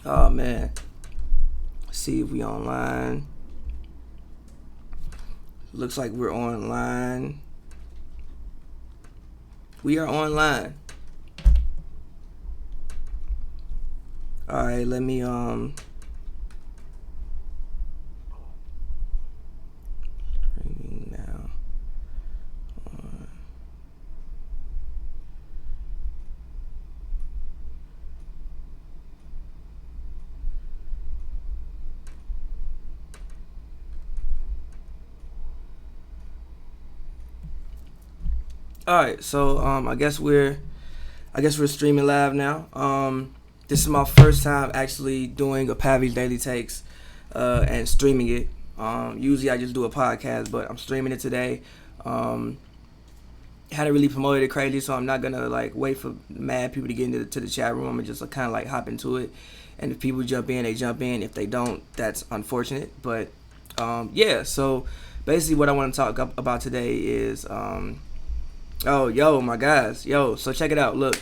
Oh man. Let's see if we online. Looks like we're online. We are online. All right, let me streaming now. All right, so I guess we're streaming live now. This is my first time actually doing a Pavy's Daily Takes and streaming it. Usually I just do a podcast, but I'm streaming it today. Um, hadn't really promoted it crazy, so I'm not gonna like wait for mad people to get into the chat room. I'm gonna just kind of like hop into it, and if people jump in, they jump in. If they don't, that's unfortunate. But yeah, so basically what I want to talk about today is oh, yo, my guys, yo. So check it out. Look,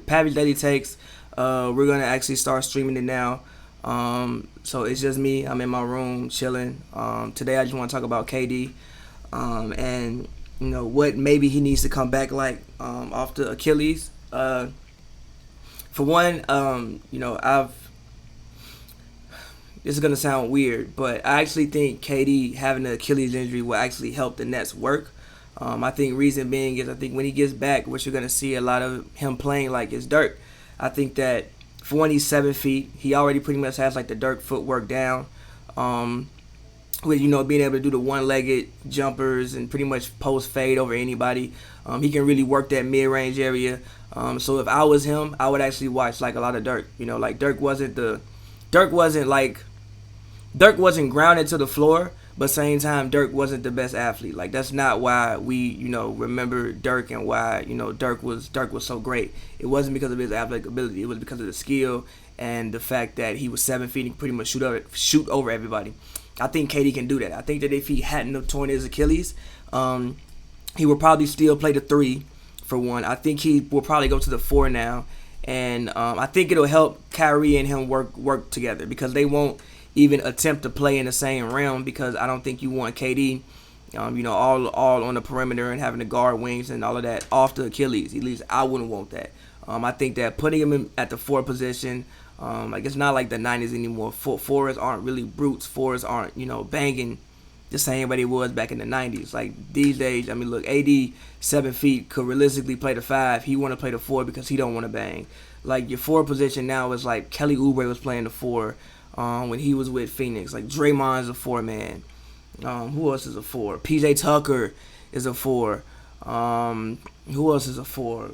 Pavy Daily Takes. We're gonna actually start streaming it now. So it's just me. I'm in my room chilling. Today I just want to talk about KD, and what maybe he needs to come back like off the Achilles. For one, I've this is gonna sound weird, but I actually think KD having the Achilles injury will actually help the Nets work. I think reason being is I think when he gets back, what you're gonna see a lot of him playing like is Dirk. I think that for one, he's 7 feet. He already pretty much has like the Dirk footwork down. With being able to do the one-legged jumpers and pretty much post fade over anybody. He can really work that mid-range area. So if I was him, I would actually watch like a lot of Dirk. Like Dirk wasn't grounded to the floor, but same time Dirk wasn't the best athlete. Like that's not why we remember Dirk and why Dirk was so great. It wasn't because of his athletic ability. It was because of the skill and the fact that he was 7 feet and pretty much shoot over everybody. I think KD can do that. I think that if he hadn't have torn his Achilles, he would probably still play the three for one. I think he will probably go to the four now, and I think it'll help Kyrie and him work together because they won't even attempt to play in the same realm because I don't think you want KD, all on the perimeter and having to guard wings and all of that off the Achilles. At least I wouldn't want that. I think that putting him at the four position, like it's not like the 90s anymore. Fours aren't really brutes. Fours aren't banging the same way they was back in the 90s. Like these days, I mean, look, AD 7 feet could realistically play the five. He want to play the four because he don't want to bang. Like your four position now is like Kelly Oubre was playing the four. When he was with Phoenix, like Draymond's a four man. Who else is a four? PJ Tucker is a four. Who else is a four?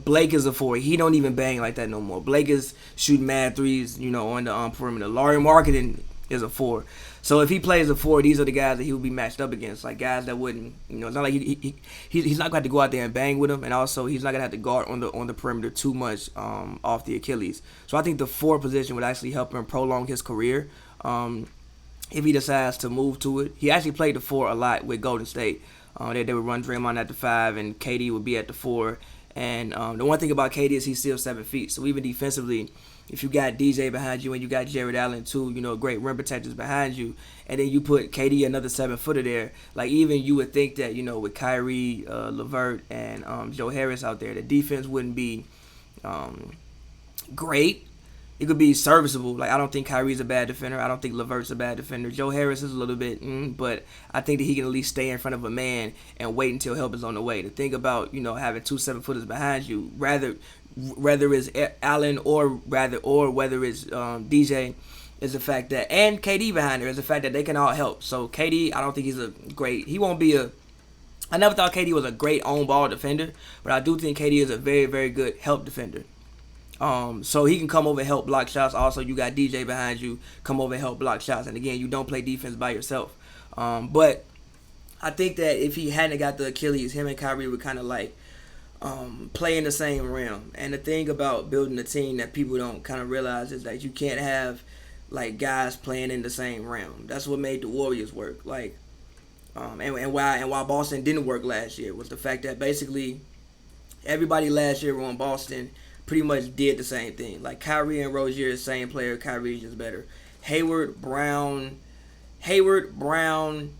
Blake is a four. He don't even bang like that no more. Blake is shooting mad threes, on the perimeter. Laurie Marketing is a four. So if he plays a four, these are the guys that he would be matched up against, like guys that wouldn't, it's not like he's not gonna have to go out there and bang with him, and also he's not gonna have to guard on the perimeter too much off the Achilles. So I think the four position would actually help him prolong his career if he decides to move to it. He actually played the four a lot with Golden State. They would run Draymond at the five, and KD would be at the four. And the one thing about KD is he's still 7 feet, so even defensively, if you got DJ behind you and you got Jared Allen too, great rim protectors behind you, and then you put KD another 7 footer there, like even you would think that with Kyrie, LeVert, and Joe Harris out there, the defense wouldn't be great. It could be serviceable. Like I don't think Kyrie's a bad defender. I don't think LeVert's a bad defender. Joe Harris is a little bit, but I think that he can at least stay in front of a man and wait until help is on the way. The thing about having two 7 footers behind you, whether it's Allen or whether it's DJ, is the fact that, and KD behind there, is the fact that they can all help. So KD, I don't think he won't be a. I never thought KD was a great on ball defender, but I do think KD is a very, very good help defender. So he can come over and help block shots. Also, you got DJ behind you, come over and help block shots. And again, you don't play defense by yourself. But I think that if he hadn't got the Achilles, him and Kyrie would kind of like play in the same realm. And the thing about building a team that people don't kind of realize is that you can't have like guys playing in the same realm. That's what made the Warriors work. Like, and why Boston didn't work last year was the fact that basically everybody last year on Boston pretty much did the same thing. Like Kyrie and Rozier, the same player. Kyrie's just better. Hayward, Brown, Hayward, Brown.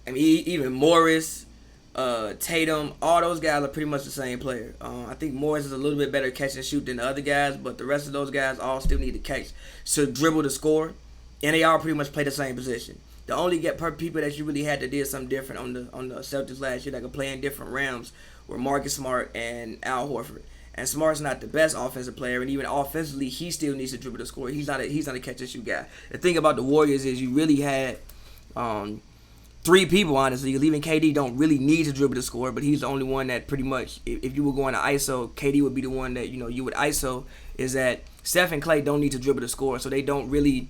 I mean, even Morris, Tatum, all those guys are pretty much the same player. I think Morris is a little bit better catch and shoot than the other guys, but the rest of those guys all still need to catch, so dribble to score, and they all pretty much play the same position. The only people that you really had to do something different on the Celtics last year that could play in different realms were Marcus Smart and Al Horford. And Smart's not the best offensive player, and even offensively, he still needs to dribble to score. He's not a catch and shoot guy. The thing about the Warriors is you really had three people, honestly, because even KD don't really need to dribble to score, but he's the only one that pretty much, if you were going to ISO, KD would be the one that, you would ISO, is that Steph and Klay don't need to dribble to score, so they don't really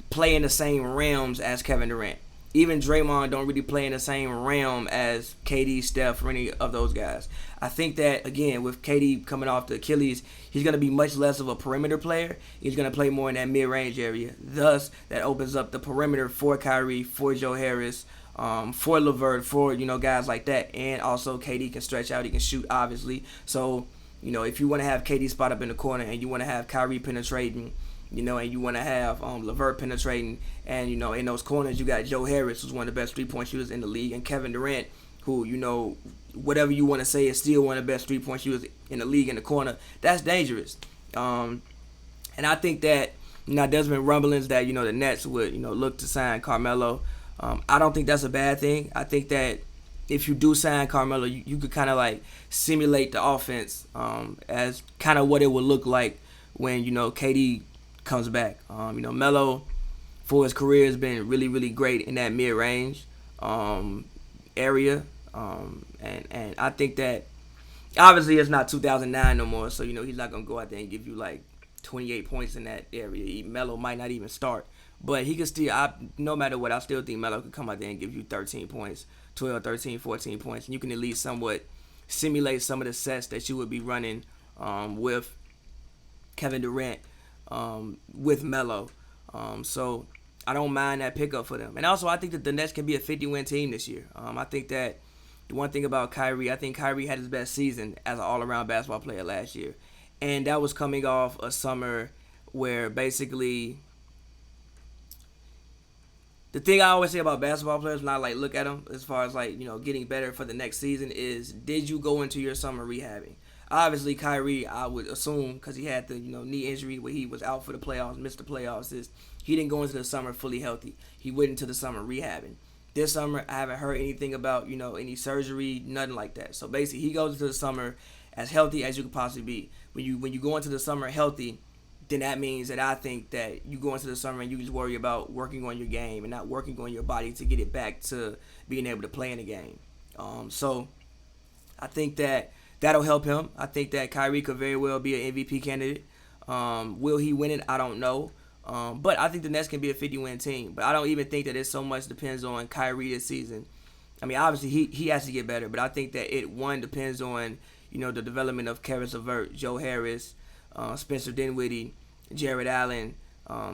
play in the same realms as Kevin Durant. Even Draymond don't really play in the same realm as KD, Steph, or any of those guys. I think that, again, with KD coming off the Achilles, he's going to be much less of a perimeter player. He's going to play more in that mid-range area. Thus, that opens up the perimeter for Kyrie, for Joe Harris, for LeVert, for, guys like that. And also, KD can stretch out. He can shoot, obviously. So, if you want to have KD spot up in the corner and you want to have Kyrie penetrating, and you want to have LeVert penetrating, and, in those corners, you got Joe Harris, who's one of the best three-point shooters in the league, and Kevin Durant, who, whatever you want to say, is still one of the best three-point shooters in the league in the corner. That's dangerous. And I think that, there's been rumblings that, the Nets would, look to sign Carmelo. I don't think that's a bad thing. I think that if you do sign Carmelo, you could kind of like simulate the offense as kind of what it would look like when, KD comes back. Melo, for his career, has been really, really great in that mid-range area. And I think that, obviously, it's not 2009 no more, so, he's not going to go out there and give you, like, 28 points in that area. Melo might not even start. But he could still, no matter what, I still think Melo could come out there and give you 13 points, 12, 13, 14 points. And you can at least somewhat simulate some of the sets that you would be running with Kevin Durant, with Melo. So I don't mind that pickup for them. And also, I think that the Nets can be a 50-win team this year. I think that the one thing about Kyrie, I think Kyrie had his best season as an all-around basketball player last year. And that was coming off a summer where basically, the thing I always say about basketball players when I look at them as far as getting better for the next season is, did you go into your summer rehabbing? Obviously, Kyrie, I would assume, because he had the knee injury where he was out for the playoffs, missed the playoffs, is he didn't go into the summer fully healthy. He went into the summer rehabbing. This summer, I haven't heard anything about any surgery, nothing like that. So basically, he goes into the summer as healthy as you could possibly be. When you go into the summer healthy, then that means that I think that you go into the summer and you just worry about working on your game and not working on your body to get it back to being able to play in the game. So I think that that'll help him. I think that Kyrie could very well be an MVP candidate. Will he win it? I don't know. But I think the Nets can be a 50-win team. But I don't even think that it so much depends on Kyrie this season. I mean, obviously, he has to get better. But I think that it, one, depends on, the development of Karis LeVert, Joe Harris, Spencer Dinwiddie, Jared Allen,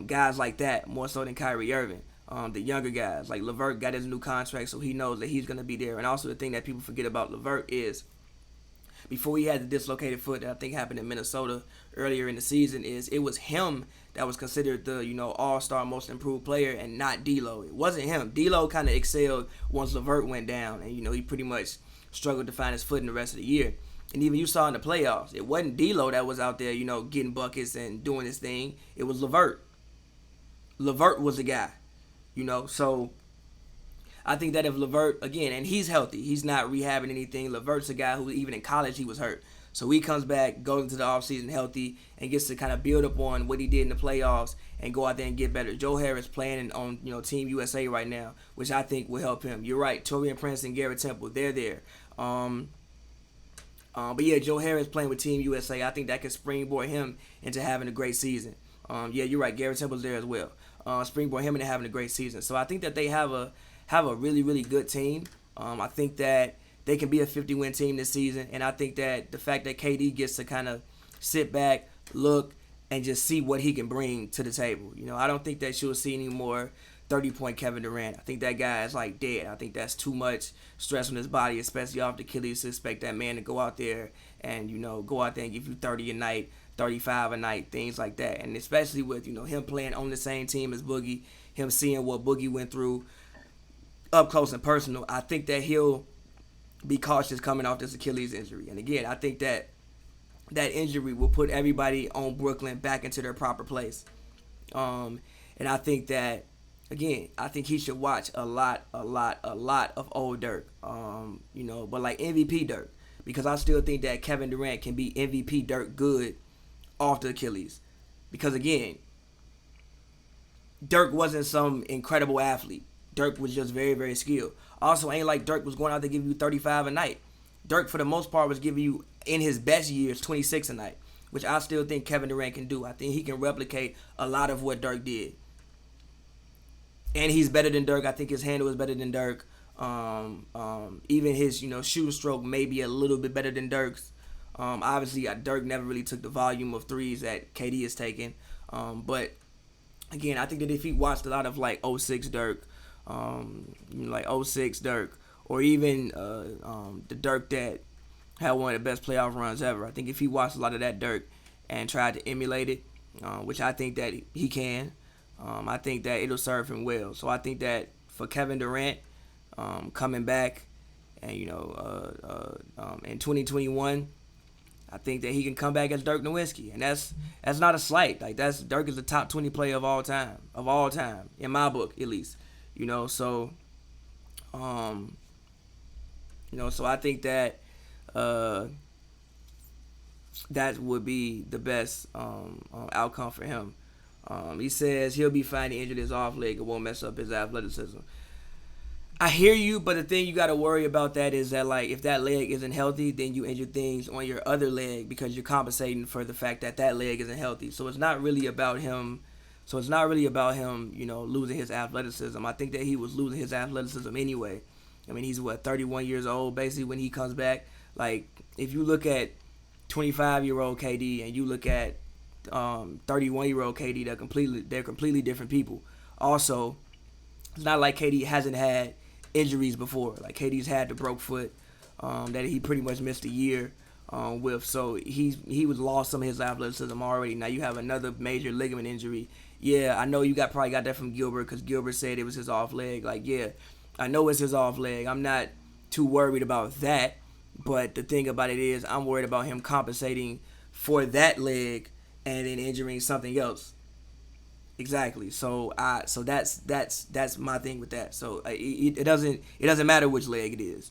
guys like that, more so than Kyrie Irving. The younger guys, like LeVert got his new contract, so he knows that he's going to be there. And also the thing that people forget about LeVert is, before he had the dislocated foot that I think happened in Minnesota earlier in the season, is it was him that was considered the, all-star most improved player and not D'Lo. It wasn't him. D'Lo kind of excelled once LeVert went down, and, he pretty much struggled to find his foot in the rest of the year. And even you saw in the playoffs, it wasn't D'Lo that was out there, getting buckets and doing his thing. It was LeVert. LeVert was the guy, So I think that if LeVert, again, and he's healthy, he's not rehabbing anything. LeVert's a guy who, even in college, he was hurt. So he comes back, goes into the offseason healthy, and gets to kind of build up on what he did in the playoffs and go out there and get better. Joe Harris playing on, Team USA right now, which I think will help him. You're right, Taurean Prince and Garrett Temple, they're there. But yeah, Joe Harris playing with Team USA, I think that could springboard him into having a great season. Yeah, you're right, Garrett Temple's there as well. Springboard him into having a great season. So I think that they have a really, really good team. I think that they can be a 50-win team this season, and I think that the fact that KD gets to kind of sit back, look, and just see what he can bring to the table. I don't think that you'll see any more 30-point Kevin Durant. I think that guy is like dead. I think that's too much stress on his body, especially off the Achilles, to expect that man to go out there and, go out there and give you 30 a night, 35 a night, things like that. And especially with, him playing on the same team as Boogie, him seeing what Boogie went through up close and personal, I think that he'll be cautious coming off this Achilles injury. And again, I think that injury will put everybody on Brooklyn back into their proper place. And I think that, again, I think he should watch a lot of old Dirk. But like MVP Dirk, because I still think that Kevin Durant can be MVP Dirk good off the Achilles. Because again, Dirk wasn't some incredible athlete. Dirk was just very, very skilled. Also, ain't like Dirk was going out to give you 35 a night. Dirk, for the most part, was giving you, in his best years, 26 a night, which I still think Kevin Durant can do. I think he can replicate a lot of what Dirk did. And he's better than Dirk. I think his handle is better than Dirk. Even his, shooting stroke may be a little bit better than Dirk's. Obviously, Dirk never really took the volume of threes that KD is taking. But, again, I think that if he watched a lot of, like, 06 Dirk, like 06 Dirk, or even the Dirk that had one of the best playoff runs ever, I think if he watched a lot of that Dirk and tried to emulate it, which I think that he can, I think that it'll serve him well. So I think that for Kevin Durant coming back and, in 2021, I think that he can come back as Dirk Nowitzki. And that's not a slight. Like, Dirk is the top 20 player of all time, in my book, at least. So I think that that would be the best outcome for him. He says he'll be fine to injure his off leg. It won't mess up his athleticism. I hear you, but the thing you got to worry about that is that, like, if that leg isn't healthy, then you injure things on your other leg because you're compensating for the fact that leg isn't healthy. So it's not really about him. Losing his athleticism. I think that he was losing his athleticism anyway. I mean, he's 31 years old basically when he comes back. Like, if you look at 25-year-old KD and you look at 31-year-old KD, they're completely different people. Also, it's not like KD hasn't had injuries before. Like, KD's had the broke foot that he pretty much missed a year with. So he was lost some of his athleticism already. Now you have another major ligament injury. Yeah, I know you probably got that from Gilbert because Gilbert said it was his off leg. Like, yeah, I know it's his off leg. I'm not too worried about that. But the thing about it is I'm worried about him compensating for that leg and then injuring something else. Exactly. So that's my thing with that. So it doesn't matter which leg it is.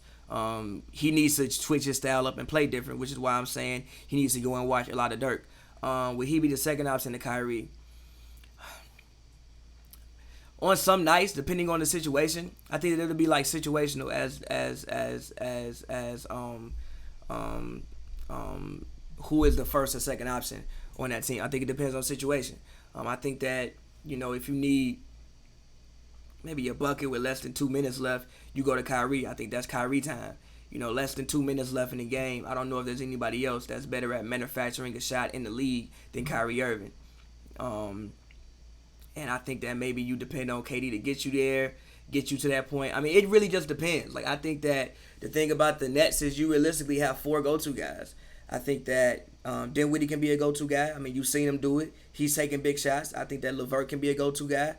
He needs to switch his style up and play different, which is why I'm saying he needs to go and watch a lot of Dirk. Will he be the second option to Kyrie? On some nights, depending on the situation, I think that it'll be like situational as who is the first or second option on that team. I think it depends on situation. I think that, if you need maybe a bucket with less than 2 minutes left, you go to Kyrie. I think that's Kyrie time. Less than 2 minutes left in the game. I don't know if there's anybody else that's better at manufacturing a shot in the league than Kyrie Irving. And I think that maybe you depend on KD to get you there, get you to that point. I mean, it really just depends. Like, I think that the thing about the Nets is you realistically have 4 go-to guys. I think that Dinwiddie can be a go-to guy. I mean, you've seen him do it. He's taking big shots. I think that LeVert can be a go-to guy.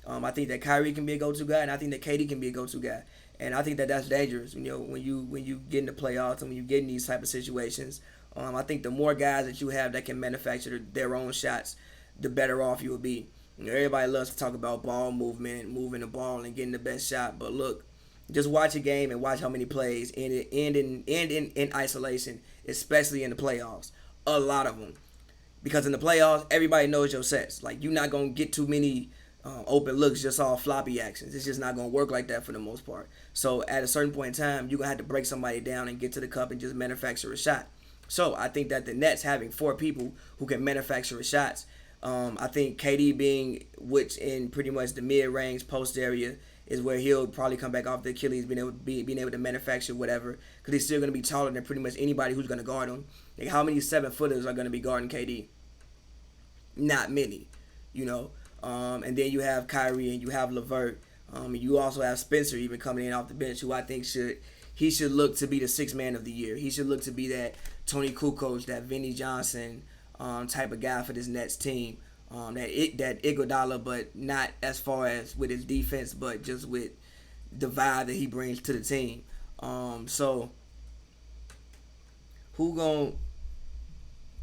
I think that Kyrie can be a go-to guy, and I think that KD can be a go-to guy. And I think that that's dangerous. When you get in the playoffs and when you get in these type of situations, I think the more guys that you have that can manufacture their own shots, the better off you will be. Everybody loves to talk about ball movement and moving the ball and getting the best shot, but look, just watch a game and watch how many plays end in isolation, especially in the playoffs. A lot of them, because in the playoffs, everybody knows your sets. Like, you're not gonna get too many open looks, just all floppy actions. It's just not gonna work like that for the most part. So at a certain point in time, you're gonna have to break somebody down and get to the cup and just manufacture a shot. So I think that the Nets having 4 people who can manufacture shots. I think KD being, which in pretty much the mid-range post area, is where he'll probably come back off the Achilles, being able to manufacture whatever, because he's still going to be taller than pretty much anybody who's going to guard him. Like, how many 7-footers are going to be guarding KD? Not many, And then you have Kyrie and you have LeVert. And you also have Spencer even coming in off the bench, who I think should look to be the sixth man of the year. He should look to be that Tony Kukoc, that Vinny Johnson type of guy for this Nets team. That Iguodala, but not as far as with his defense, but just with the vibe that he brings to the team. So who gon'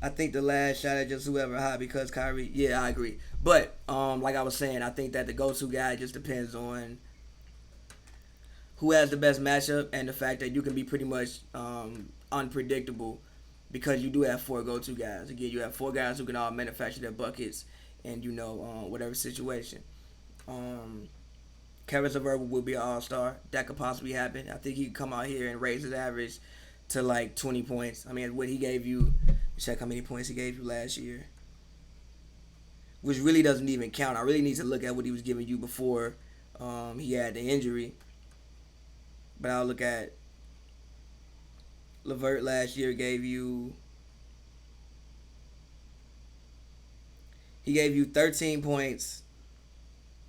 I think the last shot at just whoever high because Kyrie. Yeah, I agree. But like I was saying, I think that the go-to guy just depends on who has the best matchup and the fact that you can be pretty much unpredictable because you do have four go-to guys. Again, you have four guys who can all manufacture their buckets and whatever situation. Kevin LeVert will be an all-star. That could possibly happen. I think he could come out here and raise his average to like 20 points. I mean, what he gave you, check how many points he gave you last year, which really doesn't even count. I really need to look at what he was giving you before he had the injury. But I'll look at LeVert last year he gave you 13 points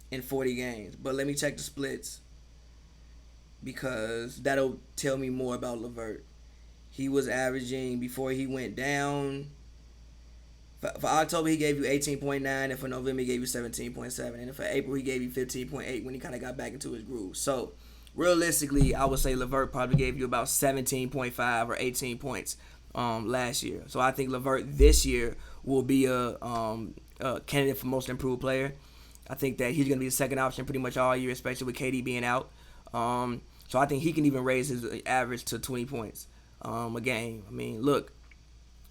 in 40 games. But let me check the splits because that'll tell me more about LeVert. He was averaging, before he went down, for October he gave you 18.9, and for November he gave you 17.7, and for April he gave you 15.8 when he kind of got back into his groove. So realistically, I would say LeVert probably gave you about 17.5 or 18 points last year. So I think LeVert this year will be a candidate for most improved player. I think that he's going to be the second option pretty much all year, especially with KD being out. So I think he can even raise his average to 20 points a game. I mean, look,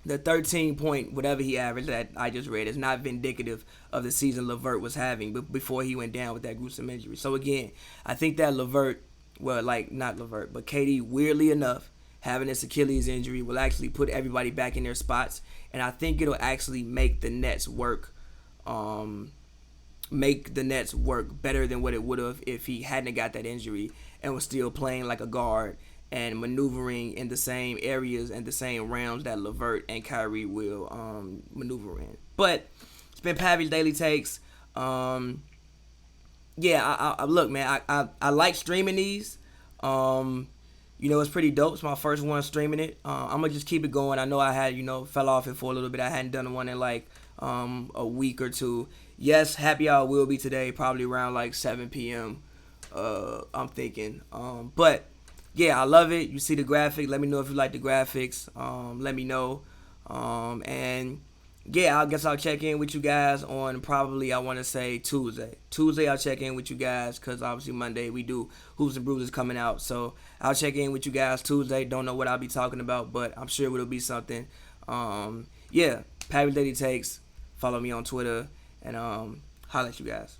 the 13 point whatever he averaged that I just read is not indicative of the season LeVert was having before he went down with that gruesome injury. So again, I think that LeVert, well, like not LeVert, but KD, weirdly enough, having this Achilles injury will actually put everybody back in their spots, and I think it'll actually make the Nets work. Make the Nets work better than what it would have if he hadn't got that injury and was still playing like a guard and maneuvering in the same areas and the same realms that LeVert and Kyrie will maneuver in. But it's been Pavy's Daily Takes. I look, man, I like streaming these. It's pretty dope. It's my first one streaming it. I'm gonna just keep it going. I know I had, fell off it for a little bit. I hadn't done one in like a week or two. Yes, happy hour will be today, probably around like 7 p.m. I'm thinking. But yeah, I love it. You see the graphic. Let me know if you like the graphics. Let me know. And yeah, I guess I'll check in with you guys on probably, I want to say Tuesday. Tuesday I'll check in with you guys because obviously Monday we do Hoops and Brews coming out. So I'll check in with you guys Tuesday. Don't know what I'll be talking about, but I'm sure it'll be something. Pavy Daily Takes. Follow me on Twitter and holla at you guys.